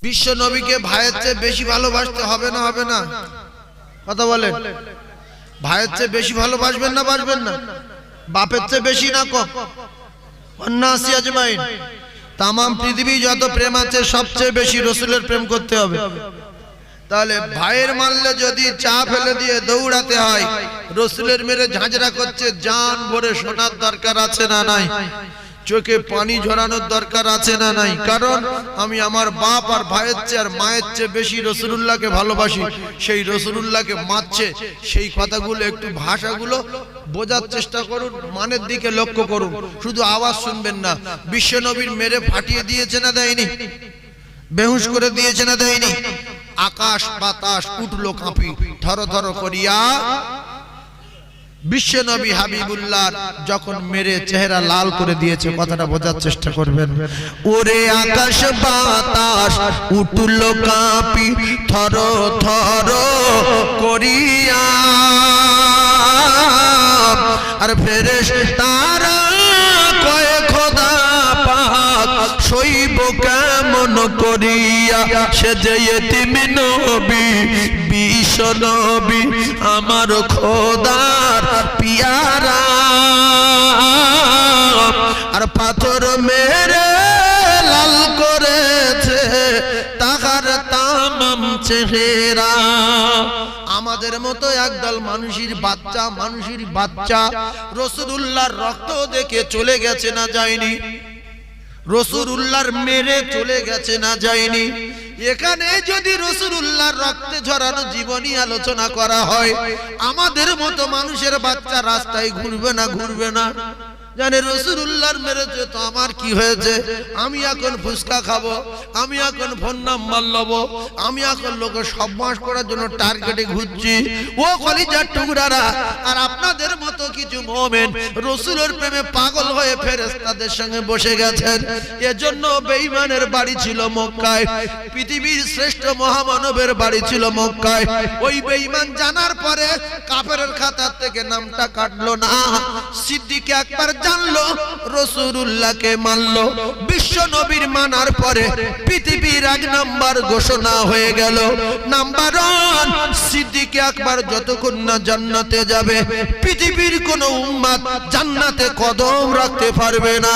বিশ্ব নবীকে ভাইয়ের চেয়ে বেশি ভালোবাসতে হবে না হবে না? কথা বলেন। ভাইয়ের চেয়ে বেশি ভালোবাসবেন না বাসবেন না? বাপের চেয়ে বেশি না কম? অন্নাসি আজমাইন, তামাম পৃথিবী যত প্রেম আছে সবচেয়ে বেশি রসুলের প্রেম করতে হবে। তাহলে ভাইয়ের মারলে যদি চা ফেলে দিয়ে দৌড়াতে হয়, রসুলের মেরে ঝাঁঝরা করছে, জান ভরে শোনার দরকার আছে না নাই? চোখে পানি ঝরানোর দরকার আছে না নাই? কারণ আমি আমার বাপ আর ভাইয়ের চেয়ে আর মায়ের চেয়ে বেশি রসুলুল্লাহকে ভালোবাসি। সেই রসুলুল্লাহকে মারছে, সেই কথাগুলো একটু ভাষাগুলো বোঝার চেষ্টা করুন, মানের দিকে লক্ষ্য করুন, শুধু আওয়াজ শুনবেন না। বিশ্ব নবীর মেরে ফাটিয়ে দিয়েছে না দেয়নি? বেহুশ করে দিয়েছে না দেয়নি? আকাশ বাতাস উঠলো কাঁপি থর থর করিয়া। বিশ্ব নবী হাবিবুল্লাহ যখন মেরে চেহারা লাল করে দিয়েছে, কথাটা বোঝার চেষ্টা করবেন। ওরে আকাশ বাতাস উঠলো কাঁপি থর থর করিয়া, আর ফেরেশতারা কয় খোদা পাক সইব কেমন করিয়া, সে যে ইতিম নবী বিশ্ব নবী আমার খোদার পিয়ারা, আর পাথর মেরে লাল করেছে তাহার তামাম চেহারা। আমাদের মতো একদল মানুষের বাচ্চা রাসূলুল্লাহর রক্ত দেখে চলে গেছে না যায়নি? রাসূলুল্লাহর মেরে চলে গেছে না যায়নি? এখানে যদি রাসূলুল্লাহর রক্তে ঝরানো জীবনী আলোচনা করা হয়, আমাদের মতো মানুষের বাচ্চা রাস্তায় ঘুরবে না? জানে রাসূলুল্লাহর মেরেছে তো আমার কি হয়েছে? আমি এখন ফুসকা খাবো, আমি এখন ফোন নাম্বার লবো, আমি এখন লোকের সবমাস করার জন্য টার্গেটে ঘুরছি। ও কলিজার টুকরারা, আর আপনাদের মতো কিছু মুমিন রাসূলের প্রেমে পাগল হয়ে ফেরেশতাদের সঙ্গে বসে গেছেন। এজন্য বেঈমানের বাড়ি ছিল মক্কায়, পৃথিবীর শ্রেষ্ঠ মহামানবের বাড়ি ছিল মক্কায়। ওই বেঈমান জানার পরে কাফেরের খাতার থেকে নামটা কাটলো না। সিদ্দিক একবার জানলো, রাসূলুল্লাহকে মানলো। বিশ্ব নবীর মানার পরে পৃথিবীর এক নাম্বার ঘোষণা হয়ে গেল, নাম্বার 1 সিদ্দিক আকবর যতক্ষণ না জান্নাতে যাবে, পৃথিবীর কোন উম্মত জান্নাতে কদম রাখতে পারবে না।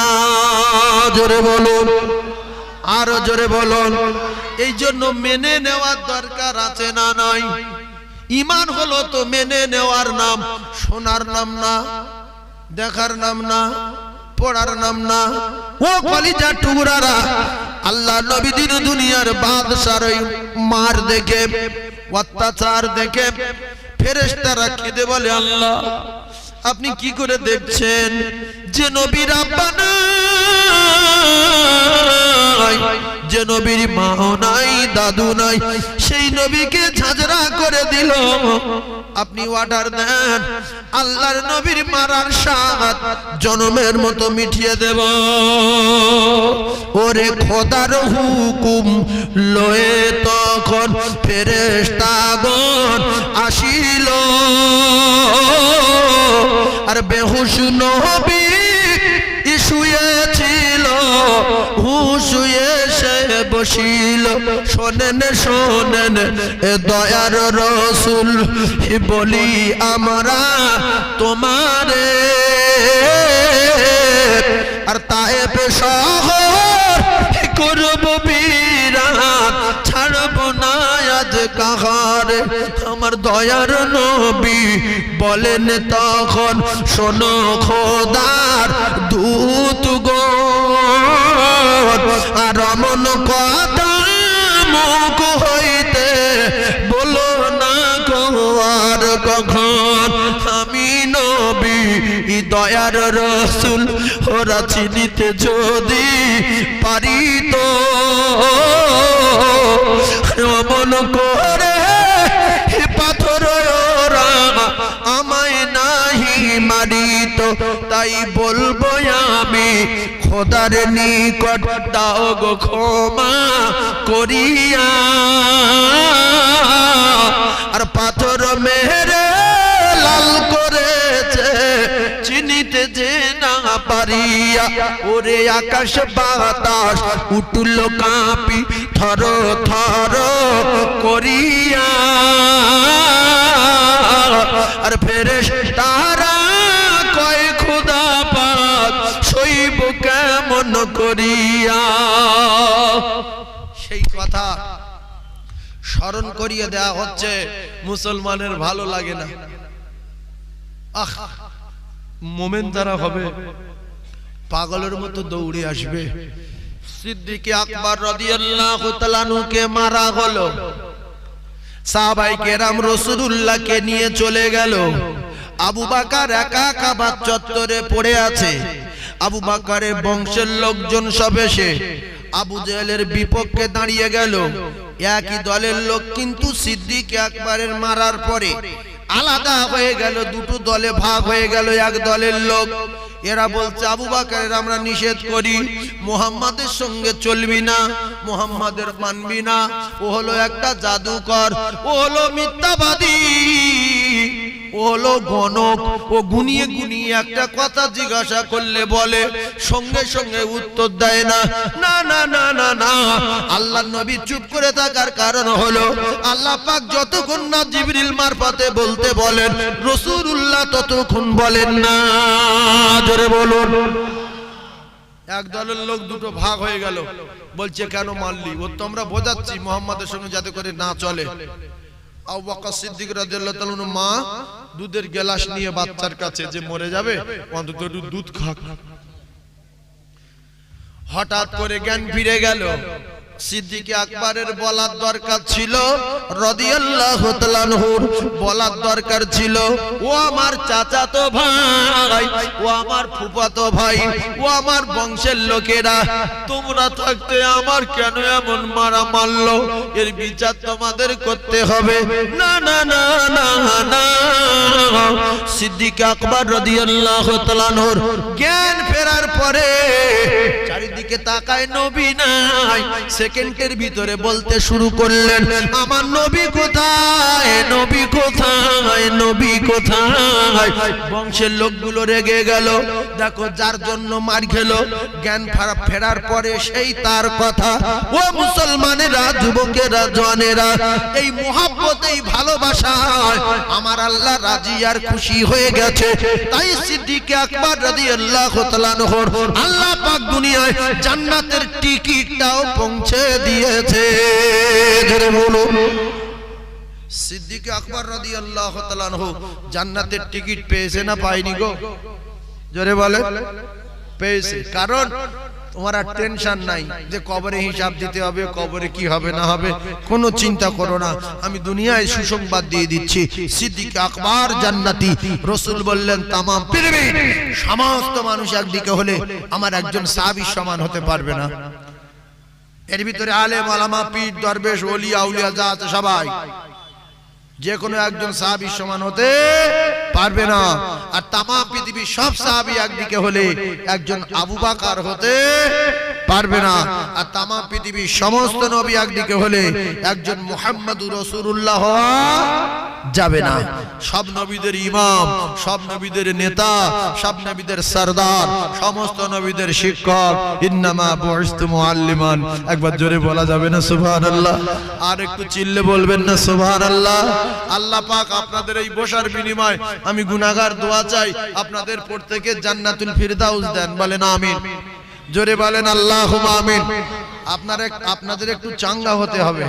জোরে বলুন, আরো জোরে বলুন। এই জন্য মেনে নেওয়ার দরকার আছে না নাই? ঈমান হলো তো মেনে নেওয়ার নাম, শোনার নাম না, দেখার নাম না, পড়ার নাম না। ও কলিজার টুকরারা, আল্লাহ নবী দিন দুনিয়ার বাদশার ওই মার দেখে, অত্যাচার দেখে ফেরেশতারা কেঁদে বলে, আল্লাহ আপনি কি করে দেখছেন যে নবীর আব্বা নাই, যে নবীর মা নাই, দাদু নাই, সেই নবীকে ঝাঁঝরা করে দিল। আপনি অর্ডার দেন, আল্লাহর নবীর মারার স্বাদ জনমের মতো মিটিয়ে দেব। ওরে খোদার হুকুম লয়ে তখন ফেরেশতাগণ আসিল, আর বেহুশ নবী শুয়েছিল, হুশ এসে বসিল। শোনেন শোনেন এ দয়ার রাসূল, বলি আমরা তোমারে, আর তায়েব শহর করব বিরাট, ছাড়ব না আজ কাহারে। আমার দয়ার নবী বলেন তখন, শোনো খোদার দূত গো, আর অমন কথা মুখ হইতে বলো না গো আর কখন। আমি নবী দয়ার রাসূল, ওরা চিনিতে যদি পারিত, অমন করে পাথর ওরা আমায় নাহি মারিত। তাই বলবো আমি খোদার নিকট, দাও গো ক্ষমা করিয়া, আর পাথর মেরে লাল করেছে চিনিতে যে না পারিয়া। ও ওরে আকাশ বাতাস উঠল কাঁপি থর থর করিয়া, আর ফেরেশতারা কয় খোদা পাক সইব কেমন করিয়া। সেই কথা স্মরণ করিয়ে দেয়া হচ্ছে, মুসলমানের ভালো লাগে না। আহ, মোমেন যারা হবে পাগলের মতো দৌড়ে আসবে। সিদ্দিক আকবর রাদিয়াল্লাহু তাআলা আনহুকে মারা হলো, সাহাবায়ে কেরাম রাসূলুল্লাহকে নিয়ে চলে গেল। আবু বকর একা কাবা চত্বরে পড়ে আছে। আবু বকরের বংশের লোকজন সব এসে আবু জেহেলের বিপক্ষে দাঁড়িয়ে গেল। একই দলের লোক কিন্তু সিদ্দিক আকবরের মারার পরে আলাদা হয়ে গেল, দুটো দলে ভাগ হয়ে গেল। এক দলের লোক এরা বলছে আবু বকরের আমরা নিষেধ করি, মুহাম্মাদের সঙ্গে চলবি না, মুহাম্মাদের মানবি না, ও হলো একটা জাদুকর, ও হলো মিথ্যাবাদী, ও হলো গণক, ও গুনিয়ে গুনিয়ে একটা কথা জিজ্ঞাসা করলে বলে, সঙ্গে সঙ্গে উত্তর দেয় না। না না না না না, আল্লাহর নবী চুপ করে থাকার কারণ হলো আল্লাহ পাক যতক্ষণ না জিবরিল মারফতে বলতে বলেন, রাসূলুল্লাহ ততক্ষণ বলেন না। জোরে বলুন। এক দলের লোক দুটো ভাগ হয়ে গেল, বলছে কেন মারলি? ও তো আমরা বোঝাচ্ছি মুহাম্মাদের সঙ্গে যাতে করে না চলে। আবু বকর সিদ্দিক রাদিয়াল্লাহু তাআলা আনহু মা দুধের গ্লাস নিয়ে বাচ্চার কাছে, যে মরে যাবে অন্তত একটু দুধ খাক। হঠাৎ করে জ্ঞান ফিরে গেল। সিদ্দিক আকবরের বলার দরকার ছিল, রাদিয়াল্লাহু তাআলা আনহুর বলার দরকার ছিল, ও আমার চাচাতো ভাই, ও আমার ফুফাতো ভাই, ও আমার বংশের লোকেরা, তোমরা থাকতে আমার কেন এমন মারা মারলো? এর বিচার তোমাদের করতে হবে। না না না না না, সিদ্দিক আকবর রাদিয়াল্লাহু তাআলা আনহুর জ্ঞান ফেরার পরে চারিদিকে তাকায়, নবী নাই। সেকেন্ডের ভিতরে বলতে শুরু করলেন, আমার নবী কোথায়, নবী কোথায়, নবী কোথায়? বংশের লোকগুলো রেগে গেল। দেখো যার জন্য মার খেলো, জ্ঞান ফেরার পরে সেই তার কথা। ও মুসলমানেরা, যুবকেরা, জওয়ানেরা, এই মুহাব্বত, এই ভালোবাসায় আমার আল্লাহ রাজি আর খুশি হয়ে গেছে। তাই সিদ্দিক আকবর রাদিয়াল্লাহু তাআলা আনহুর আল্লাহ পাক দুনিয়ায় জান্নাতের টিকিটটাও পৌঁছে দিয়েছে। জোরে বলুন। সিদ্দিক আকবর রাদিয়াল্লাহু তাআলা আনহু জান্নাতের টিকিট পেয়েছে না পায়নি গো? জোরে বলে। পেয়েছে। কারণ তোমার আর টেনশন নাই যে কবরে হিসাব দিতে হবে, কবরে কি হবে না হবে, কোনো চিন্তা করো না। আমি দুনিয়ায় সুসংবাদ দিয়ে দিচ্ছি, সিদ্দিক আকবর জান্নাতি। রাসূল বললেন তামাম পৃথিবীর সমস্ত মানুষ একদিকে হলে আমার একজন সাহাবীর সমান হতে পারবে না। এর ভিতরে আলেম ওলামা, পীর, দরবেশ, ওলি, আউলিয়া যা আছে সবাই যে কোনো একজন সাহাবীর সমান হতে পারবে না। আর তামাম পৃথিবীর সব সাহাবী একদিকে হলে একজন আবু বকর হতে পারবে না। আর তামাম পৃথিবীর সমস্ত নবী একদিকে হলে একজন মুহাম্মদুর রাসূলুল্লাহ হওয়া যাবে না। সব নবীদের ইমাম, সব নবীদের নেতা, সব নবীদের সরদার, সমস্ত নবীদের শিক্ষক। ইন্নামা বুইসতু মুআল্লিমান। একবার জোরে বলা যাবে না সুবহানাল্লাহ? আর একটু চিল্লে বলবেন না সুবহানাল্লাহ? আল্লাহ পাক আপনাদের এই বসার বিনিময় আমি গুনাহগার দোয়া চাই, আপনাদের প্রত্যেককে জান্নাতুল ফিরদাউস দেন। বলেন আমিন। জোরে বলেন আল্লাহুম্মা আমিন। আপনাদের একটু চাঙ্গা হতে হবে।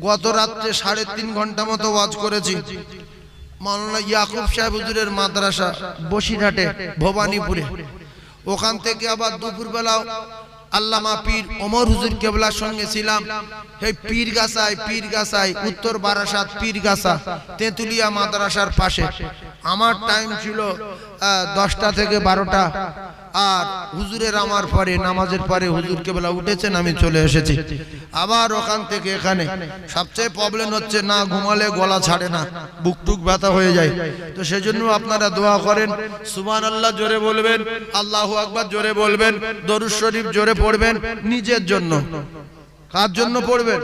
গত রাত্রে 3.5 ঘন্টা মতো ওয়াজ করেছি। মাওলানা ইয়াকুব সাহেব হুজুরের মাদ্রাসা বসিরহাটে, ভবানীপুরে। ওখান থেকে আবার দুপুরবেলা আল্লামা পীর ওমর হুজুর কেবলার সঙ্গে ছিলাম এই পীরগাছায় উত্তর বারাসাত পীরগাছা তেঁতুলিয়া মাদ্রাসার পাশে। আমার টাইম ছিল 10টা থেকে 12টা। আর হুজুরের আমার পরে নামাজের পরে হুজুর কেবলা উঠেছেন, আমি চলে এসেছি। আবার ওখান থেকে এখানে সবচেয়ে প্রবলেম হচ্ছে না ঘুমালে গলা ছাড়ে না, বুকটুক ব্যথা হয়ে যায়। তো সেজন্য আপনারা দোয়া করেন, সুবহানাল্লাহ জোরে বলবেন, আল্লাহু আকবার জোরে বলবেন, দরুদ শরীফ জোরে পড়বেন নিজের জন্য। কার জন্য পড়বেন?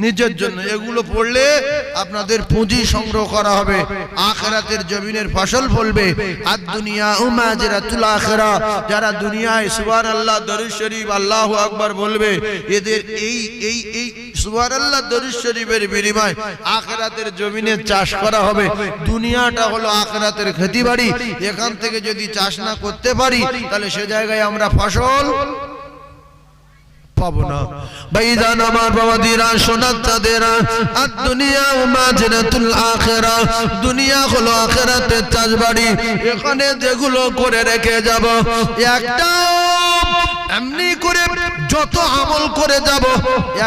নিজের জন্য। এগুলো পড়লে আপনাদের পুঁজি সংগ্রহ করা হবে, আখিরাতের জমিনের ফসল ফলবে। আর দুনিয়া উমাজরাতুল আখিরা, যারা দুনিয়ায় সুবহানাল্লাহ দরুদ শরীফ আল্লাহু আকবার বলবে, এদের এই সুবহানাল্লাহ দরুদ শরীফের বিনিময়ে আখিরাতের জমিনে চাষ করা হবে। দুনিয়াটা হলো আখিরাতের খেতিবাড়ি, এখান থেকে যদি চাষ না করতে পারি তাহলে সে জায়গায় আমরা ফসল পাবো না। ভাইজান আমার বাবাদিরা, সোনার চাঁদেরা, আর দুনিয়া মাজরাতুল আখিরা, দুনিয়া হলো আখিরাতের চাষবাড়ি। এখানে যেগুলো করে রেখে যাব, একটা এমনি করে যত আমল করে যাব,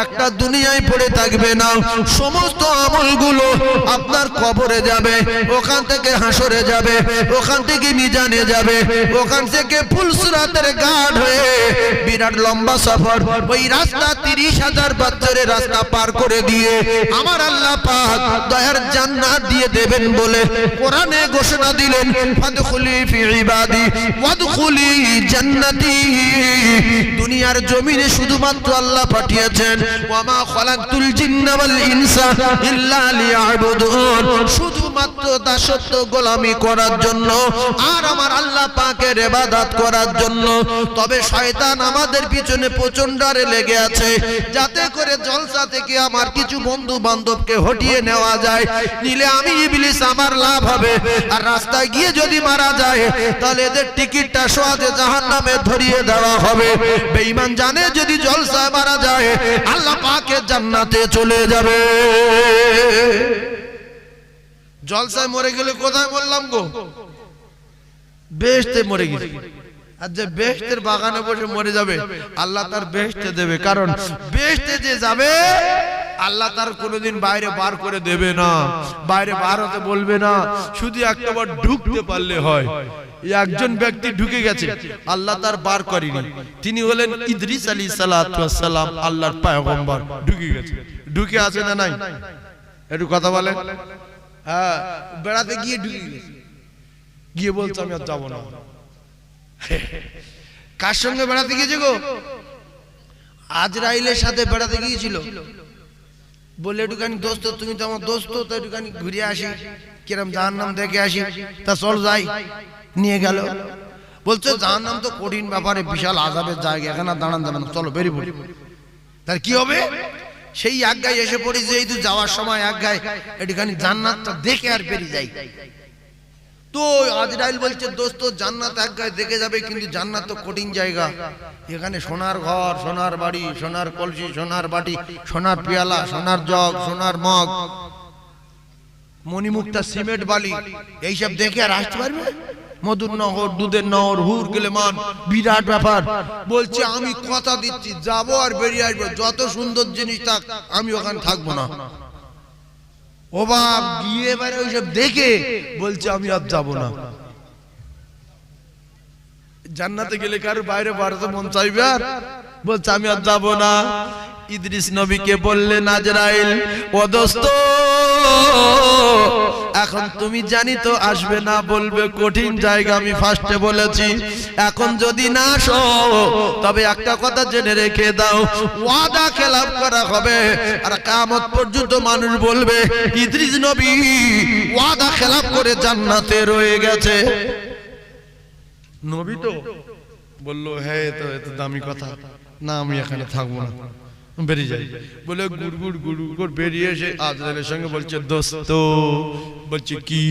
একটা দুনিয়ায় পড়ে থাকবে না। সমস্ত আমলগুলো আপনার কবরে যাবে, ওখান থেকে হাসরে যাবে, ওখান থেকে মিজানে যাবে, ওখান থেকে ফুলসিরাতের ঘাট হয়ে বিরাট লম্বা সফর, ওই রাস্তা 30,000 বছরের রাস্তা পার করে দিয়ে আমার আল্লাহ পাক দয়ার জান্নাত দিয়ে দেবেন বলে কোরআনে ঘোষণা দিলেন, ফাদখুলি ফি ইবাদি ওয়াদখুলি জান্নাতি। দুনিয়ার জমিনে শুধুমাত্র আল্লাহ পাঠিয়েছেন, ওয়ামা খালাকতুল জিন্না ওয়াল ইনসা ইল্লা লিয়াবুদুন, শুধুমাত্র দাসত্ব গোলামি করার জন্য আর আমার আল্লাহ পাকের ইবাদত করার জন্য। তবে শয়তান আমাদের পিছনে প্রচন্ড লেগে আছে, যাতে করে জলসা থেকে আমার কিছু বন্ধু বান্ধবকে হটিয়ে নেওয়া যায়, নিলে আমি ইবলিস আমার লাভ হবে। আর রাস্তায় গিয়ে যদি মারা যায় তাহলে এদের টিকিটটা সোয়াদে জাহান্নামে ধরিয়ে দেওয়া হবে। বেঈমান জানে যদি জলসায় মারা যায় আল্লাহ পাকের জান্নাতে চলে যাবে। জলসায় মরে গেলে কোথায় বললাম গো? বেহেশতে মরে গেছে। আর যে বেহেশতের বাগানে বসে মরে যাবে আল্লাহ তার বেহেশতে দেবে, কারণ বেহেশতে যে যাবে আল্লাহ তার কোনোদিন বাইরে বার করে দেবে না, বাইরে বার হতে বলবে না, শুধু একটাবার ঢুকতে পারলে হয়। একজন ব্যক্তি ঢুকে গেছে, আল্লাহ তার বার করেনি, তিনি হলেন ইদ্রিস আলাইহিস সালাতু ওয়াস সালাম, আল্লাহর পয়গম্বর। ঢুকে গেছে, ঢুকে আছে না নাই? একটু কথা বলে। হ্যাঁ, বেড়াতে গিয়ে ঢুকে গেছে, গিয়ে বলছে আমি আর যাবো না। কার সঙ্গে বেড়াতে গিয়েছে গো? আজরাইলের সাথে বেড়াতে গিয়েছিল। বলে একটুখানি দোস্ত, তুমি তো আমার দোস্ত, তো একটুখানি ঘুরে আসি, কিরম জাহান্নাম দেখে আসি। তা চল যাই, নিয়ে গেল। বলছে জাহান্নাম তো কঠিন ব্যাপারে, বিশাল আযাবের জায়গা, এখানে দাঁড়ান যাবে না, চলো বেরিয়ে পড়ি। তার কি হবে? সেই এক গায়ে এসে পড়ি, যে এই তো যাওয়ার সময় এক গায়ে একটুখানি জান্নাতটা দেখে আর বেরিয়ে যাই। তো আজরাইল বলছে দোস্ত, জান্নাত এক গায়ে দেখে যাবে, কিন্তু জান্নাত তো কঠিন জায়গা, এখানে সোনার ঘর, সোনার বাড়ি, সোনার কলসি, সোনার বাটি, সোনার পেয়ালা, সোনার জগ, সোনার মগ, মণিমুক্তা, সিমেন্ট বালি, এইসব দেখে আর আসতে পারবে? মধুর নহর, দুধের নহর, হুর গেলেমান, বিরাট ব্যাপার। বলছে আমি কথা দিচ্ছি, যাবো আর বেরিয়ে আসবো, যত সুন্দর জিনিস থাক আমি ওখানে থাকবো না। ও বাপ, গিয়ে এবারে ওইসব দেখে বলছে আমি আর যাবো না। জান্নাতে গেলে কারো বাইরে বাড়াতে মন চাইবে? আর বলছে আমি আর যাবো না। ইদ্রিস নবীকে বললেন আজরাইল, ও দোস্ত, এখন তুমি জানি তো আসবে না, বলবে কঠিন জায়গা, আমি ফার্স্টে বলেছি। এখন যদি না আসো তবে একটা কথা জেনে রেখে দাও, ওয়াদা খেলাফ করা হবে। আর কিয়ামত পর্যন্ত মানুষ বলবে ইদ্রিস নবী ওয়াদা খেলাফ করে জান্নাতে রয়ে গেছে। নবী তো বললো হ্যাঁ, তো এত দামি কথা না, আমি এখানে থাকবো না, বেরিয়ে যাই। বলে গুড়গুড় গুড়গুড় বেরিয়ে এসে আজরাইলের সঙ্গে বলছে দোস্ত, বলছে কি?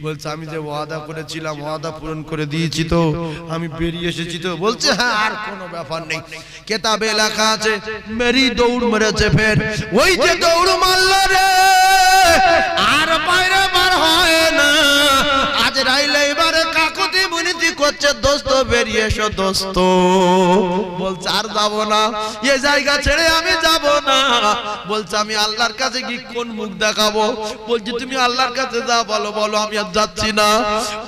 বলছে আমি যে ওয়াদা করেছিলাম ওয়াদা পূরণ করে দিয়েছি, তো আমি বেরিয়ে এসেছি। তো বলছে হ্যাঁ, আর কোনো ব্যাপার নেই, কিতাবে লেখা আছে মেরি দৌড় মেরেছে। ফের ওই যে দৌড় মারলো রে, আর বাইরে বার হয় না। আজরাইল এবারে কাকুতি মুনিতি করছে, দোস্ত বেরিয়ে এসো দোস্ত। বলছে আর যাবো না, এ জায়গা ছেড়ে আমি যাব না। বলছে আমি আল্লাহর কাছে কি কোন মুখ দেখাবো? বলছে তুমি আল্লাহর কাছে যা বলো বলো, আমি আর যাচ্ছি না।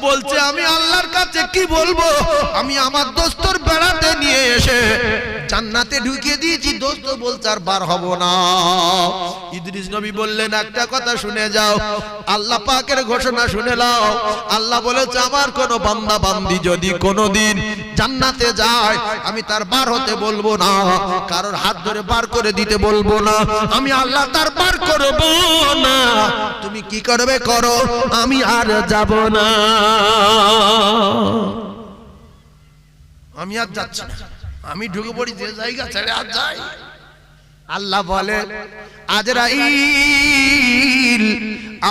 বলছে আমি আল্লাহর কাছে কি বলবো? আমি আমার দোস্তর বেড়াতে নিয়ে এসে জান্নাতে ঢুকিয়ে দিয়েছি, দোস্ত বলছে আর বার হব না। ইদ্রিস নবী বললেন একটা কথা শুনে যাও, আল্লাহ পাকের ঘোষণা শুনে নাও। আল্লাহ বলেছে আমার কোন বান্দা বান্দি যদি কোনোদিন জান্নাতে যায় আমি তার বার হতে বলবো না, কারোর হাত ধরে বার করে দিতে বলবো না, আমি আল্লাহ তার বার করব না। তুমি কি করবে করো, আমি আর যাব না, আমি আর যাচ্ছি না, আমি ঢুকে পড়ি যে জায়গা ছেড়ে আর যাই। আল্লাহ বলে আজরাইল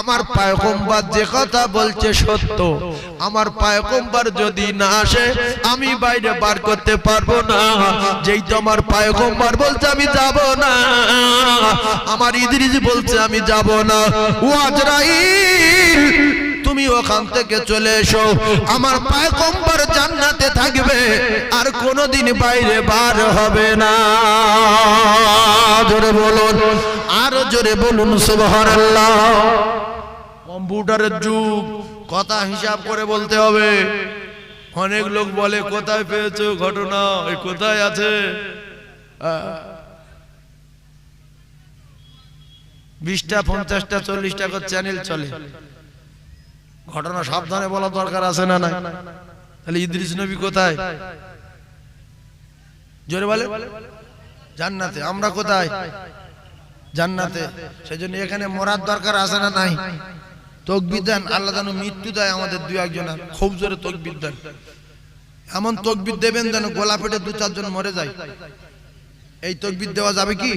আমার পয়গম্বর যে কথা বলছে সত্য, আমার পয়গম্বর যদি না আসে আমি বাইরে বার করতে পারবো না। যেই তো আমার পয়গম্বর বলছে আমি যাব না, আমার ইদ্রিস বলছে আমি যাব না, ও আজরাইল তুমি ওখান থেকে চলে এসো, আমার পয়গম্বর জান্নাতে থাকবে আর কোনোদিন বাইরে বার হবে না। জোরে বলুন, আরো জোরে বলুন সুবহানাল্লাহ। কম্পিউটারের যুগ, কথা হিসাব করে বলতে হবে। অনেক লোক বলে কোথায় পেয়েছো ঘটনা, এই কোথায় আছে, 20টা 50টা 40টা করে চ্যানেল চলে, ঘটনা সাবধানে বলা দরকার আছে না নাই? তাহলে ইদ্রিস নবী কোথায়? জোরে বলে জান্নাতে। আমরা কোথায়? জান্নাতে। সেজন্য এখানে মরার দরকার আছে না নাই? তাকবীর দেন, আল্লাহ যেন মৃত্যু দেয় আমাদের দুই একজন, খুব জোরে তাকবীর দেন, এমন তাকবীর দেবেন যেন গোলা পেটে 2-4 জন মরে যায়। এই তাকবীর দেওয়া যাবে কি?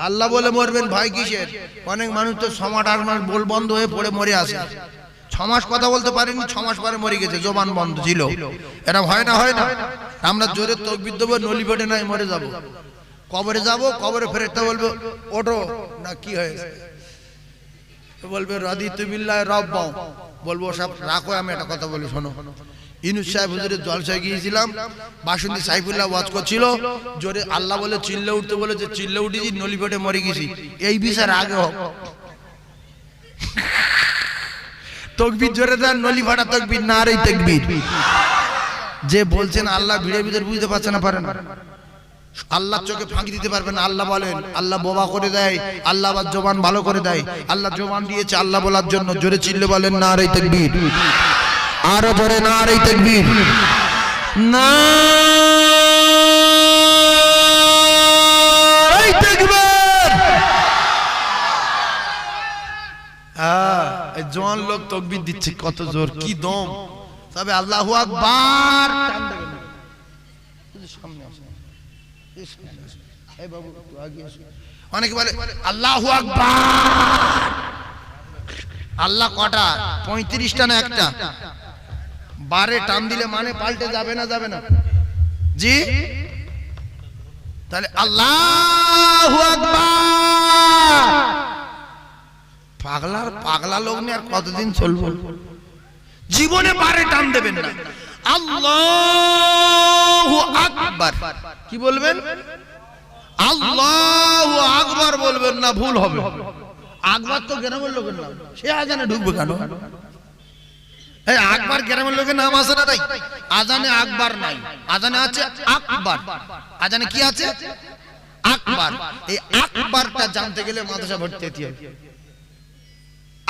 আল্লাহ বলে মরবেন ভাই কিসের? অনেক মানুষ তো 6 মাস 8 মাস বল বন্ধ হয়ে পড়ে মরে আসে, 6 মাস কথা বলতে পারেনি, 6 মাস পরে মরে গেছে, জবান বন্ধ ছিল। এটা হয় না? হয় না? আমরা জোরে তাকবীর দেবো, নলি পেটে নাই মরে যাব, কবরে যাব, কবরে ফেরেশতা বলবে ওঠো, না কি হয়েছে, বলবে রাদিতু বিল্লাহি রাব্বা, বলবো সব রাখো, আমি একটা কথা বলি শোনো। ইউনূস সাহেব হুজুরের জলসায় গিয়েছিলাম, বাসন্তী সাইফুল্লাহ ওয়াজ করছিল, জোরে আল্লাহ বলে চিল্লে উঠতে বলে, যে চিল্লে উঠেছি নলি পেটে মরে গেছি, এই বিচার আগে হোক। তাকবীর জোরে দেন, নলি ফাটা তাকবীর, নারে তাকবীর। যে বলছেন আল্লাহ ভিড়ের ভিতর বুঝতে পারছে না, পারে না, আল্লাহ চোখে ফাঁকি দিতে পারবে না। আল্লাহ বলেন আল্লাহ বোবা করে দেয়, আল্লাহ আবার জবান ভালো করে দেয়। আল্লাহ জবান দিয়েছে আল্লাহ বলার জন্য, জোরে চিল্লে বলেন নারে তাকবীর, আরো জোরে নারে তাকবীর, নারে তাকবীর। এই জওয়ান লোক তাকবীর দিচ্ছে, কত জোর, কি দম, তবে আল্লাহু আকবার। অনেকে বলে আল্লাহু আকবার, আল্লাহ কটা? 35টা না একটা? 12 টান দিলে মানে পাল্টে যাবে না? যাবে না জি? তাহলে আল্লাহু আকবার। পাগলা লোক নিয়ে আর কতদিন চলবো? জীবনে 12 টান দেবেন না। আল্লাহু আকবার কি বলবেন? আল্লাহু আকবার বলবেন না, ভুল হবে। আকবার তো গ্রামের লোকের নাম, সে আজানে ঢুকবে কেন? এই আকবার গ্রামের লোকের নাম আছে না? তাই আজানে আকবার নাই, আজানে আছে আকবার। আজানে কি আছে? আকবার। এই আকবারটা জানতে গেলে মাদ্রাসা ভর্তি হতে হবে।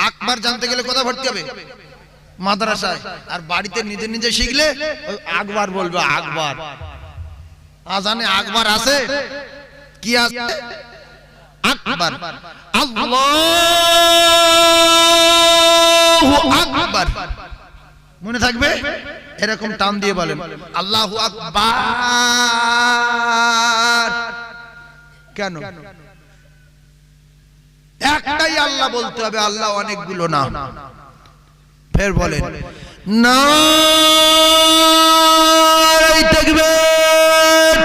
আকবার জানতে গেলে কোথায় ভর্তি হবে? মাদ্রাসায়। আর বাড়িতে নিজে নিজে শিখলে ওই আকবার বলবে, আকবার। আজানে আকবার আছে, কি আছে? আকবার। আল্লাহু আকবার মনে থাকবে, এরকম টান দিয়ে বলেন আল্লাহু আকবার। কেন? একটাই আল্লাহ বলতে হবে, আল্লাহ অনেকগুলো না। ফের বলেন নারে তাকবীর।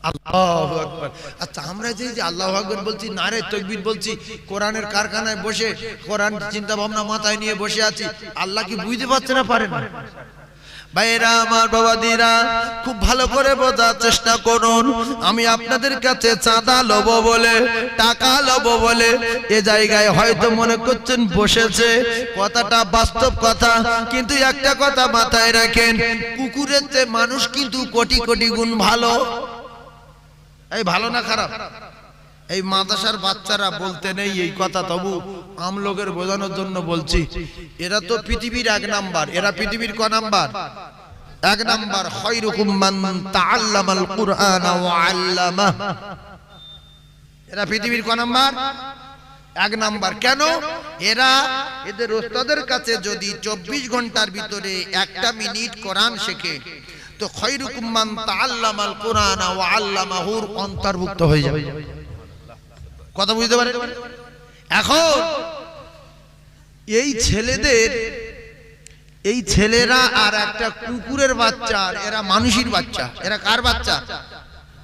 আল্লাহু আকবার। আচ্ছা, আমরা যে আল্লাহু আকবার বলছি, নারে তাকবীর বলছি, কোরআনের কারখানায় বসে কোরআন চিন্তা ভাবনা মাথায় নিয়ে বসে আছি, আল্লাহ কি বুঝতে পারছে না? পারে না? ভাইরা আমার, বাবাদিরা, খুব ভালো করে বোঝার চেষ্টা করুন। আমি আপনাদের কাছে চাঁদা লব বলে, টাকা লব বলে এ জায়গায় হয়তো মনে করছেন বসেছে, কথাটা বাস্তব কথা। কিন্তু একটা কথা মাথায় রাখেন, কুকুরের চেয়ে মানুষ কিন্তু কোটি কোটি গুণ ভালো। এই ভালো না খারাপ? এই মাদ্রাসার বাচ্চারা বলতে নেই এই কথা, তবু আমলোকের বোঝানোর জন্য বলছি। এরা তো পৃথিবীর 1 নাম্বার। এরা পৃথিবীর ক নাম্বার? 1 নাম্বার। খায়রুকুম মান তাআল্লামাল কুরআনা ওয়া আল্লামা। এরা পৃথিবীর ক নাম্বার? 1 নাম্বার। কেন? এরা এদের ওস্তাদের কাছে যদি 24 ঘন্টার ভিতরে 1টা মিনিট কোরআন শেখে তো খায়রুকুম মান তাআল্লামাল কুরআনা ওয়া আল্লামাহুর অন্তর্ভুক্ত হয়ে যাবে। কথা বুঝতে পারেন? এখন এই ছেলেরা আর একটা কুকুরের বাচ্চা, এরা মানুষের বাচ্চা। এরা কার বাচ্চা?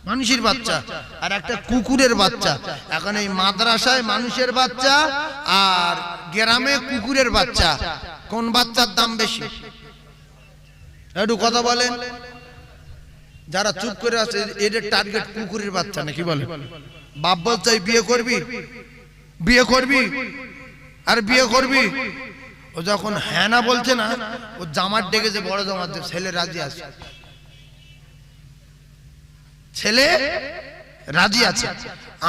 মানুষের বাচ্চা। আর একটা কুকুরের বাচ্চা। এখন এই মাদ্রাসায় মানুষের বাচ্চা আর গ্রামে কুকুরের বাচ্চা, কোন বাচ্চার দাম বেশি? একটু কথা বলেন। যারা চুপ করে আছে এদের টার্গেট কুকুরের বাচ্চা নাকি বলে? বাপ বলছে বিয়ে করবি, বিয়ে করবি, আর বিয়ে করবি। ও যখন হ্যাঁ না বলছে না, ও জামার ডেকেছে, বড় জামার, ছেলে রাজি আছে, ছেলে রাজি আছে।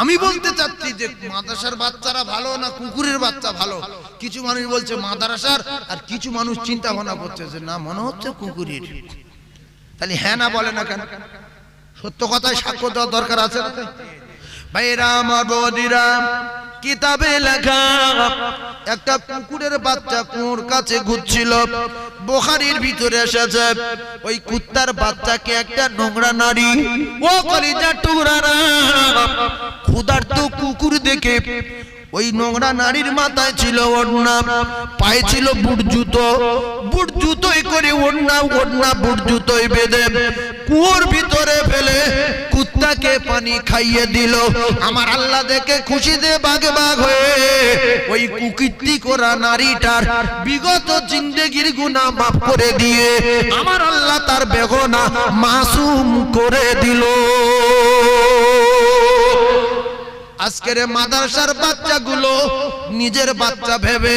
আমি বলতে চাচ্ছি যে মাদ্রাসার বাচ্চারা ভালো না কুকুরের বাচ্চা ভালো? কিছু মানুষ বলছে মাদ্রাসার, আর কিছু মানুষ চিন্তা ভাবনা করছে যে না, মনে হচ্ছে কুকুরের। তাহলে হ্যাঁ না বলে না কেন? সত্য কথায় সাক্ষ্য দেওয়ার দরকার আছে। ভাইরা আমার, বৌদিরা, কিতাবে লেখা একটা কুকুরের বাচ্চা কুয়োর কাছে ঘুরছিল। বুখারীর ভিতরে এসেছে, ওই কুত্তার বাচ্চাকে একটা নোংরা নারী, ও কলিজার টুকরারা, ক্ষুধার্ত কুকুর দেখে ওই নোংরা নারীর মাথায় ছিল ওড়না, পায়ে ছিল বুট জুতো, বুট জুতোই করে ওড়না, ওড়না বুট জুতোই বেঁধে কুয়োর ভিতরে ফেলে কুত্তাকে পানি খাইয়ে দিল। আমার আল্লাহ দেখে খুশিতে বাঘ বাঘ হয়ে ওই কুকীর্তি করা নারীটার বিগত জিন্দেগির গুনাহ মাফ করে দিয়ে আমার আল্লাহ তার বেগুনাহ মাসুম করে দিল। আজকের মাদ্রাসার বাচ্চাগুলো নিজের বাচ্চা ভেবে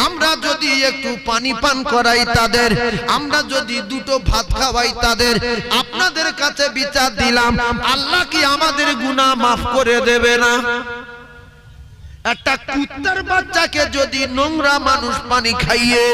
আমরা যদি একটু পানি পান করাই তাদের, আমরা যদি দুটো ভাত খাওয়াই তাদের, আপনাদের কাছে বিচার দিলাম, আল্লাহ কি আমাদের গুনাহ মাফ করে দেবে না? একটা কুত্তার বাচ্চাকে যদি নোংরা মানুষ পানি খাইয়ে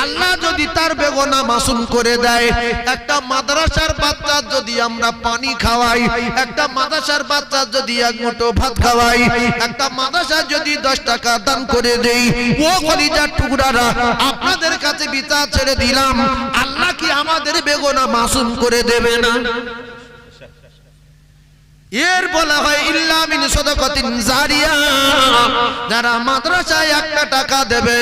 আল্লাহ যদি তার বেগুনাহ মাসুম করে দেয়, একটা মাদ্রাসার বাচ্চা যদি আমরা পানি খাওয়াই, একটা মাদ্রাসার বাচ্চা যদি এক মুঠো ভাত খাওয়াই, একটা মাদ্রাসা যদি 10 টাকা দান করে দেই, ও কলিজার টুকরারা, আপনাদের কাছে বিচার ছেড়ে দিলাম, আল্লাহ কি আমাদের বেগুনাহ মাসুম করে দেবে না? এর বলা হয় ইল্লা মিন সাদাকাতিন জারিয়া। যারা মাদ্রাসায় 1 টাকা দেবে,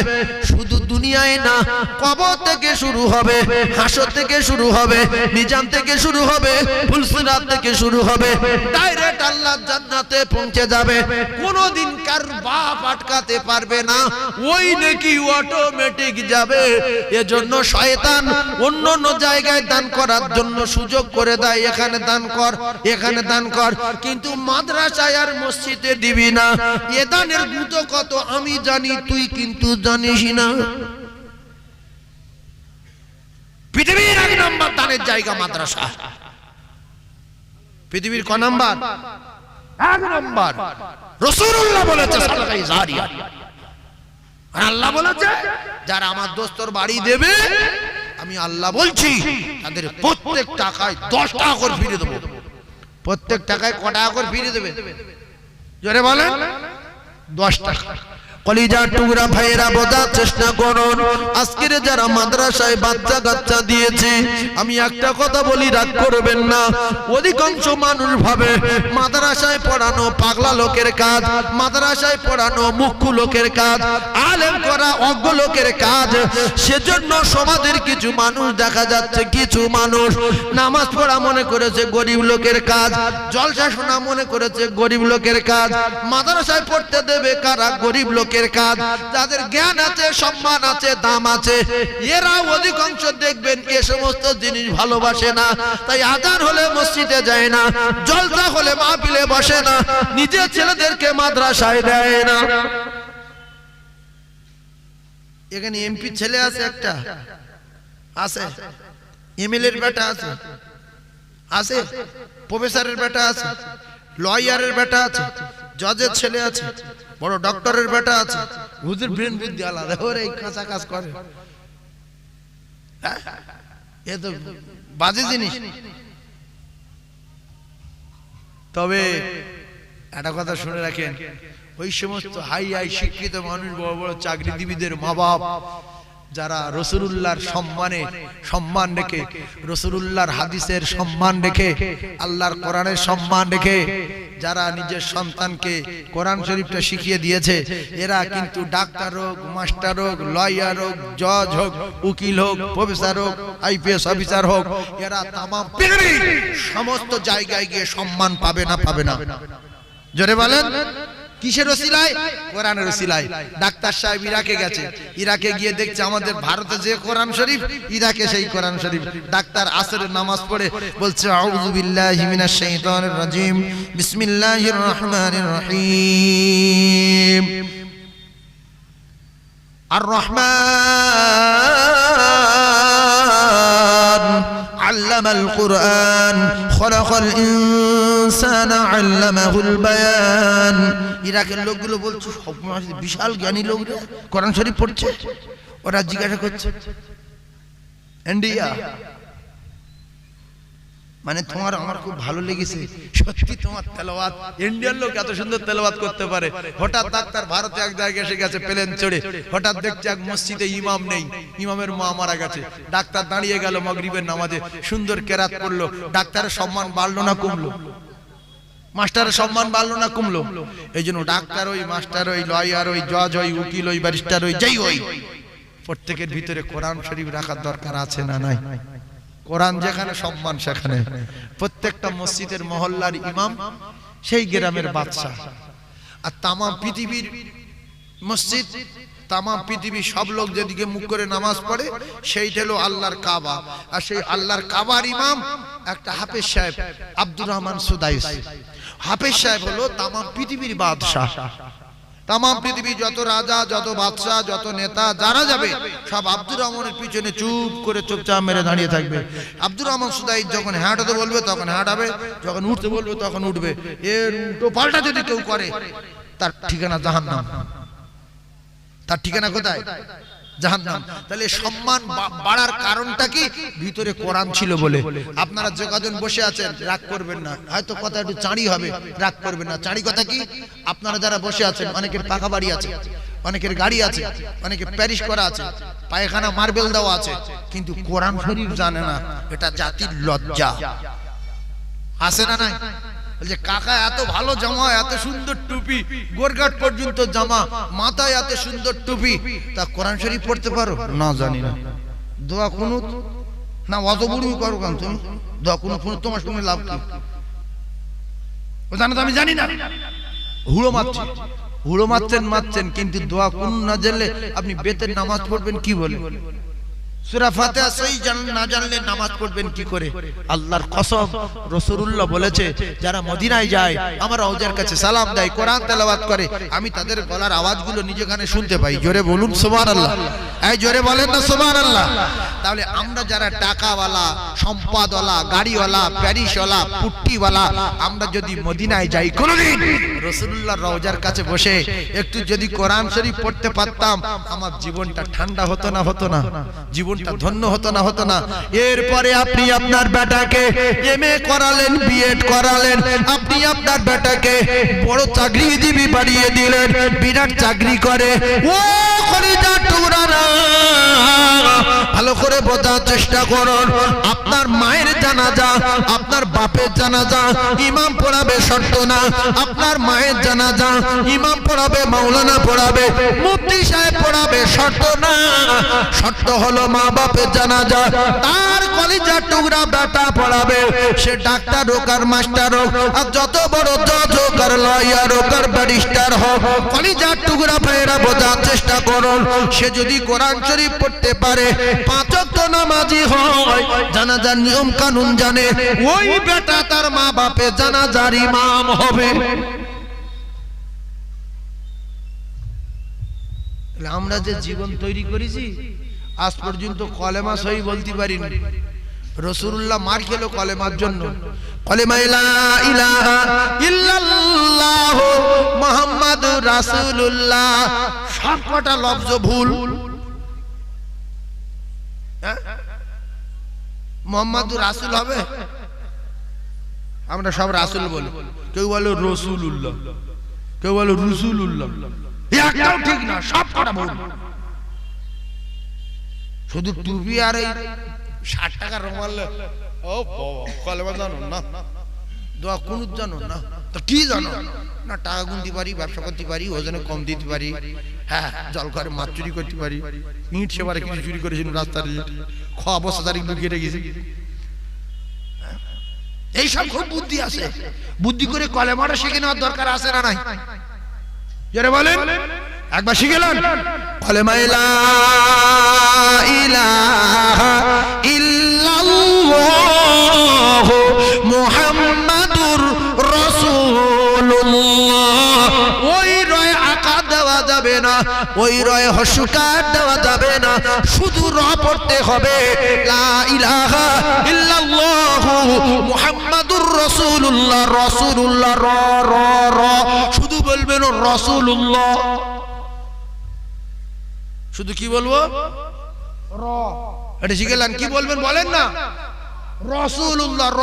শুধু দুনিয়ায় না, কবর থেকে শুরু হবে, হাসর থেকে শুরু হবে, মিজান থেকে শুরু হবে, ফুলসিরাত থেকে শুরু হবে, ডাইরেক্ট আল্লাহর জান্নাতে পৌঁছে যাবে। কোনোদিন কার বাপ আটকাতে পারবে না, ওই নেকি অটোমেটিক যাবে। এজন্য শয়তান অন্য অন্য জায়গায় দান করার জন্য সুযোগ করে দেয়, এখানে দান কর, এখানে দান কর, কিন্তু মাদ্রাসায় আর মসজিদে দিবি না। এ দানের গুতো কত আমি জানি, তুই কিন্তু জানিস না। পৃথিবীর 1 নাম্বার দানের জায়গা মাদ্রাসা। পৃথিবীর ক নাম্বার? 1 নাম্বার। রাসূলুল্লাহ বলেছে সাদাকায়ে জারিয়া। আর আল্লাহ বলেছে যারা আমার দোস্তর বাড়ি দেবে, আমি আল্লাহ বলছি তাদের প্রত্যেক টাকায় 10 টাকা করে ফিরে দেব। প্রত্যেক টাকায় ক টাকা করে ফিরে দেবে? জোরে বলেন। 10 টাকা। কলিজার টুকরা ভাইয়েরা, বোঝার চেষ্টা করুন। আজকের যারা মাদ্রাসায় বাচ্চা কাচ্চা দিয়েছে, আমি একটা কথা বলি, রাগ করবেন না। অধিকাংশ মানুষ ভাবে মাদ্রাসায় পড়ানো পাগলা লোকের কাজ, মাদ্রাসায় পড়ানো মুখ্য লোকের কাজ, আলেম করা অজ্ঞ লোকের কাজ। সেজন্য সমাজের কিছু মানুষ দেখা যাচ্ছে, কিছু মানুষ নামাজ পড়া মনে করেছে গরিব লোকের কাজ, জলসা শোনা মনে করেছে গরিব লোকের কাজ। মাদ্রাসায় পড়তে দেবে কারা? গরিব লোক কাজ। যাদের জ্ঞান আছে, সম্মান আছে, দাম আছে, এরা অধিকাংশ দেখবেন এ সমস্ত জিনিস ভালোবাসে না। তাই আজান হলে মসজিদে যায় না, জলসা হলে মাহফিলে বসে না, নিজের ছেলেদেরকে মাদ্রাসায় দেয় না। এখানে এমপি ছেলে আছে, একটা আছে, এমএলএর বেটা আছে, আছে প্রফেসরের বেটা আছে, লয়ারের বেটা আছে, জজের ছেলে আছে, বড় ডক্টরের বেটা আছে, হুজুর ব্রেন বুদ্ধি আলাদা, ওরে এই কাঁচা কাজ করে, এ তো বাজে জিনিস। তবে একটা কথা শুনে রাখেন, ওই সমস্ত হাই হাই শিক্ষিত মানুষ, বড় বড় চাকরিজীবীদের মা বাপ যারা রাসূলুল্লাহর সম্মান রেখে, রাসূলুল্লাহর হাদিসের সম্মান রেখে, আল্লাহর কোরআনের সম্মান রেখে যারা নিজের সন্তানকে কোরআন শরীফটা শিখিয়ে দিয়েছে, এরা কিন্তু ডাক্তার হোক, মাস্টার হোক, লয়ার হোক, জজ হোক, উকিল হোক, প্রফেসর হোক, আইপিএস অফিসার হোক, এরা তামাম পৃথিবীর সমস্ত জায়গায় গিয়ে সম্মান পাবে না, পাবে না। জোরে বলেন, কিসের ওসিলায়? কোরআনের ওসিলায়। ডাক্তার সাহেব ইরাকে গেছে, ইরাকে গিয়ে দেখছে আমাদের ভারতে যে কোরআন শরীফ, ইরাকে সেই কোরআন শরীফ। ডাক্তার আসরের নামাজ পড়ে বলছে আউযু বিল্লাহি মিনাশ শাইতানির রাজিম, বিসমিল্লাহির রহমানির রহিম, আর রহমান আল্লামাল কুরআন খলাকাল ইনসানা আল্লামাহুল বায়ান। ইরাকের লোকগুলো বলছে বিশাল জ্ঞানী লোক কোরআন শরীফ পড়ছে। ওরা জিজ্ঞাসা করছে ইন্ডিয়া মানে তোমার আমার খুব ভালো লেগেছে, সত্যি তোমার তেলাওয়াত, ইন্ডিয়ান লোক এত সুন্দর তেলাওয়াত করতে পারে। হঠাৎ ডাক্তার ভারতে এক জায়গায় এসে গেছে প্লেন চড়ে, হঠাৎ দেখছে এক মসজিদে ইমাম নেই, ইমামের মা মারা গেছে। ডাক্তার দাঁড়িয়ে গেল মাগরিবের নামাজে, সুন্দর কেরাত পড়লো। ডাক্তারের সম্মান বাড়লো না কমলো? মাস্টারের সম্মান বাড়লো না কমলো? এই জন্য ডাক্তার ওই, মাস্টার ওই, লয়ার ওই, জজ ওই, উকিল ওই, ব্যারিস্টার ওই, যেই ওই, প্রত্যেকের ভিতরে কোরআন শরীফ রাখার দরকার আছে না নাই? কোরআন যেখানে সম্মান সেখানে। প্রত্যেকটা মসজিদের মহল্লার ইমাম সেই গ্রামের বাদশা। আর তামাম পৃথিবীর মসজিদ, তামাম পৃথিবীর সব লোক যেদিকে মুখ করে নামাজ পড়ে সেইটা হলো আল্লাহর কাবা। আর সেই আল্লাহর কাবার ইমাম একটা হাফেজ সাহেব, আব্দুর রহমান সুদাইস। হাফেজ সাহেব হলো তামাম পৃথিবীর বাদশা। তামাম পৃথিবী যত রাজা, যত বাদশা, যত নেতা যারা যাবে সব আব্দুর রহমানের পিছনে চুপ করে চুপচাপ মেরে দাঁড়িয়ে থাকবে। আব্দুর রহমান সুদাইস যখন হাঁটাতে বলবে তখন হাঁটাবে, যখন উঠতে বলবে তখন উঠবে। এর উল্টো পাল্টা যদি কেউ করে তার ঠিকানা জাহান্নাম। তার ঠিকানা কোথায়? জাহান্নাম। তাহলে সম্মান বাড়ার কারণটা কি? ভিতরে কোরআন ছিল বলে। আপনারা যে কজন বসে আছেন রাগ করবেন না, হয়তো কথা একটু চাঁড়ি হবে, রাগ করবেন না। চাঁড়ি কথা কি? আপনারা যারা বসে আছেন, অনেকের পাকা বাড়ি আছে, অনেকের গাড়ি আছে, অনেকের প্যারিশ করা আছে, পায়খানা মার্বেল দেওয়া আছে, কিন্তু কোরআন শরীফ জানে না। এটা জাতির লজ্জা। আছে না নাই? বলছে কাকা এত ভালো জামা, এত সুন্দর টুপি, গোরঘাট পর্যন্ত জামা, মাথায় এত সুন্দর টুপি, তা কোরআন শরীফ পড়তে পারো? না, জানি না। দোয়া কুনুত না, অত বুড়ি করো কেন তুমি? দোয়া কুনুত তোমার সঙ্গে লাভ কি? ও জানো তো আমি জানি না। হুড়ো মারছেন, হুড়ো মারছেন, কিন্তু দোয়া কুনুত না জানলে আপনি বেতের নামাজ পড়বেন কি বলে? সূরা ফাতিহা সহি না জানলে নামাজ পড়বেন কি করে? আল্লাহর কসম, রাসূলুল্লাহ বলেছে যারা মদিনায় যায়, আমার রওজার কাছে সালাম দেয়, কোরআন তেলাওয়াত করে, আমি তাদের গলার আওয়াজগুলো নিজে কানে শুনতে পাই। জোরে বলুন সুবহানাল্লাহ। এই জোরে বলেন না সুবহানাল্লাহ। তাহলে আমরা যারা টাকাওয়ালা, সম্পদওয়ালা, গাড়িওয়ালা, প্যারিশওয়ালা, পুট্টিওয়ালা, আমরা যদি মদিনায় যাই কোনদিন রাসূলুল্লাহর রওজার কাছে বসে একটু যদি কোরআন শরীফ পড়তে পারতাম, আমার জীবনটা ঠান্ডা হতো না? হতো না? জীবনটা ধন্য হতো না? হতো না? এরপরে আপনি আপনার বেটাকে এমএ করালেন, বিএড করালেন, আপনি আপনার বেটাকে বড় চাকরিজীবী বানিয়ে দিলেন, বিরাট চাকরি করে। ও কলিজার টুকরারা, ভালো করে বোঝার চেষ্টা করুন। আপনার মায়ের জানাজা, আপনার বাপের জানাজা ইমাম পড়াবে শর্ত না। আপনার মায়ের জানাজা ইমাম পড়াবে, মাওলানা পড়াবে, মুফতি সাহেব পড়াবে শর্ত না। শর্ত হলো মা বাপের জানাজা তার কলিজার টুকরা বেটা পড়াবে। সে ডাক্তার হোক আর মাস্টার হোক, আর যত বড় জজ হোক আর লয়ার হোক আর ব্যারিস্টার হোক, কলিজার টুকরা ভাইয়েরা বোঝার চেষ্টা করুন। সে যদি কোরআন শরীফ পড়তে পারে, 5 ওয়াক্ত নামাজি হয়, জানাজার নিয়ম কানুন জানে, ওই বেটা তার মা বাপের জানাজার ইমাম হবে। আমরা যে জীবন তৈরি করেছি, আজ পর্যন্ত কলেমা সহি বলতে পারিনি। রাসূলুল্লাহ মার খেলো কলেমার জন্য, কলিমা লা ইলাহা ইল্লাল্লাহ মুহাম্মাদুর রাসূলুল্লাহ সবকটা লফজ ভুল। মুহাম্মাদুর রাসূল হবে? আমরা সব রাসূল বলি, কেউ বলে রাসূলুল্লাহ, কেউ বলে রাসূলুল্লাহ, একটাও ঠিক না, সবকটা ভুল। শুধু টুপি আর এই 60 টাকার রুমাল, ও কলেমা জানো না, দোয়া কুনুত জানো না, তো কি জানো না? টাকা গুনতে পারি, ব্যবসা করতে পারি, ওজনে কম দিতে পারি, হ্যাঁ জল ঘরে মাছ চুরি করতে পারি, ইট সেবারে কিছু চুরি করেছিল রাস্তার খাওয়া বস্তা তারিখ লুকিয়ে রেখেছি। এইসব খুব বুদ্ধি আছে, বুদ্ধি করে কলেমাটা শিখে নেওয়ার দরকার আছে না নাই? যারা বলেন একবার শিখে নেন কলেমা লা ইলাহা ইল্লাল্লাহ মুহাম্মাদুর রাসূলুল্লাহ। ওই রয় আকার দেওয়া যাবে না, ওই রয় হসুকার দেওয়া যাবে না, শুধু র পড়তে হবে। লা ইলাহা ইল্লাল্লাহ মুহাম্মাদুর রাসূলুল্লাহ, রাসূলুল্লাহ র র র, শুধু বলবেন রাসূলুল্লাহ। শুধু কি বলবো? র। এটা শিখেলেন, কি বলবেন বলেন না? রাসূলুল্লাহ র।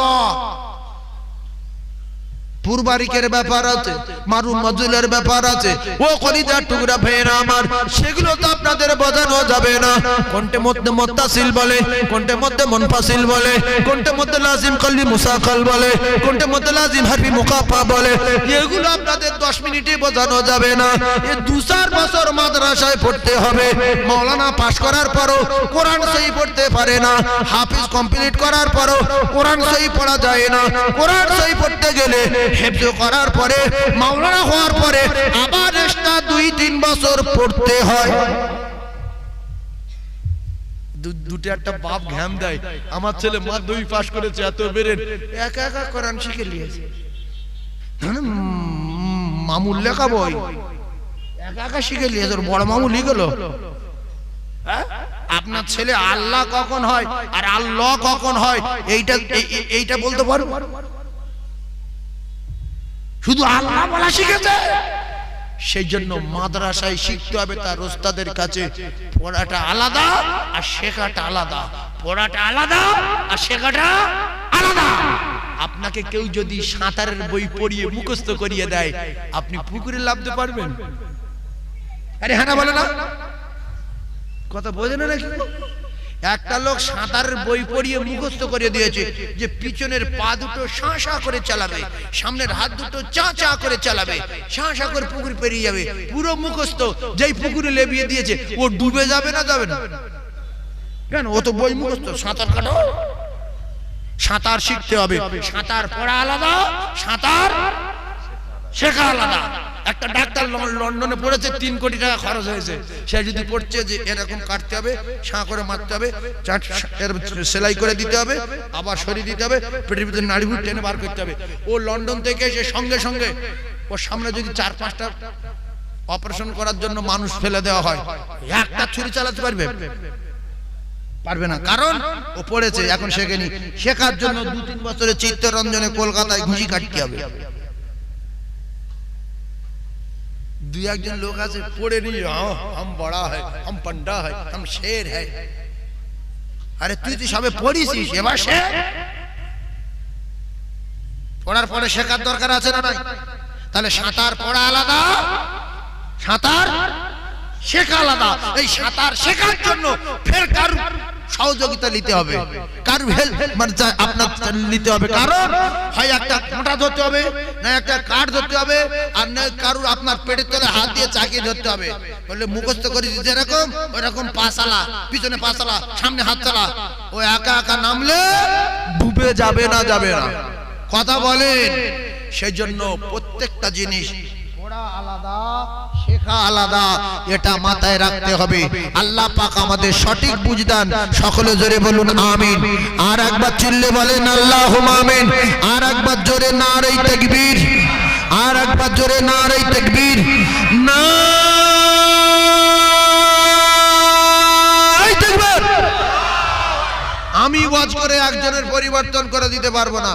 পুরবারিকের ব্যাপার আছে, মারুম মাজুলের ব্যাপার আছে, ও কলিজার টুকরা ভাইরা আমার, সেগুলো তো আপনাদের বোঝানো যাবে না। কোনটা মধ্যে মুত্তাসিল বলে, কোনটা মধ্যে মুনফাসিল বলে, কোনটা মধ্যে লাজিম কলবি মুসাকাল বলে, কোনটা মধ্যে লাজিম হারফি মুকাফা বলে, এগুলো আপনাদের 10 মিনিটে বোঝানো যাবে না। এই 2-4 বছর মাদ্রাসায় পড়তে হবে। মাওলানা পাস করার পরও কোরআন সহি পড়তে পারে না, হাফিজ কমপ্লিট করার পরও কোরআন সহি পড়া যায় না। কোরআন সহি পড়তে গেলে হেফজ করার পরে, মাওলানা হওয়ার পরে আবার এক্সট্রা 2-3 বছর পড়তে হয়। দুটো একটা বাপ ঘাম দেয়, আমার ছেলে মাধ্যমিক পাস করেছে, এত বেরেন, একা একা কোরআন শিখে নিয়েছে। মামুল লেখা বই একা একা শিখে নিয়েছে, বড় মামু লিখলো। আপনার ছেলে আল্লাহ কখন হয় আর আল্লাহ কখন হয় এইটা বলতে পারবো? শুধু আল্লাহ বলা শিখেছে। সেই জন্য মাদ্রাসায় শিখতে হবে তার ওস্তাদের কাছে। পড়াটা আলাদা আর শেখাটা আলাদা, পড়াটা আলাদা আর শেখাটা আলাদা। আপনাকে কেউ যদি সাঁতারের বই পড়িয়ে মুখস্থ করিয়ে দেয়, আপনি পুকুরে নামতে পারবেন? আরে হ্যাঁ না বলে না, কথা বোঝেন নাকি? একটা লোক সাঁতারের বই পড়িয়ে মুখস্থ করে দিয়েছে যে পিছনের পা দুটো শাঁ শাঁ করে চালাবে, সামনের হাত দুটো চা চা করে চালাবে, শাঁ শাঁ করে পুকুর পেরিয়ে যাবে, পুরো মুখস্থ। যেই পুকুরে লেবিয়ে দিয়েছে, ও ডুবে যাবে না যাবে না? কেন? ও তো বই মুখস্থ। সাঁতার কাটো, সাঁতার শিখতে হবে। সাঁতার পড়া আলাদা, সাঁতার শেখা আলাদা। একটা ডাক্তার লন্ডনে পড়েছে, 3 কোটি টাকা খরচ হয়েছে। সে যদি পড়ছে যে এরকম কাটতে হবে, শাঁ করে মারতে হবে, সেলাই করে দিতে হবে, আবার সরিয়ে দিতে হবে, পেটের ভিতরে নাড়িভুড়ি টেনে বার করতে হবে। ও লন্ডন থেকে এসে সঙ্গে সঙ্গে ওর সামনে যদি 4-5টা অপারেশন করার জন্য মানুষ ফেলে দেওয়া হয়, একটা ছুরি চালাতে পারবে? পারবে না। কারণ ও পড়েছে, এখন শেখেনি। শেখার জন্য 2-3 বছরের চিত্তরঞ্জনে কলকাতায় ঘুষি কাটতে হবে। 2-1 লোক আছে পড়ে নি, হাম বড়া হয়, হাম পান্ডা হয়, হাম শের হয়। আরে তুই তো সবে পড়িছিস, এবার শেখ। পড়ার পরে শেখার দরকার আছে না নাই? তাহলে সাঁতার পড়া আলাদা, সাঁতার শেখা আলাদা। এই সাঁতার শেখার জন্য ফের কারু সহযোগিতা নিতে হবে, কারু হেল্প মানে আপনার নিতে হবে। কারণ হয় একটা মোটা ধরতে হবে, না একটা কাঠ ধরতে হবে, আর না কারু আপনার পেটের তলে হাত দিয়ে চাকিয়ে ধরতে হবে। বললে মুখস্থ করে যেরকম ওইরকম পা চালা, পিছনে পা চালা, সামনে হাত চালা। ও একা একা নামলে ডুবে যাবে না, যাবে না। কথা বলেন। সেই জন্য প্রত্যেকটা জিনিস পড়া আলাদা, শেখা আলাদা, এটা মাথায় রাখতে হবে। আল্লাহ পাক আমাদের সঠিক বুঝ দান। সকলে জোরে বলুন আমিন। আর একবার চিল্লে বলেন আল্লাহুম্মা আমিন। আর একবার জোরে নারে তাকবীর, আর একবার জোরে নারে তাকবীর। নারে তাকবীর। আমি ওয়াজ করে একজনের পরিবর্তন করে দিতে পারবো না।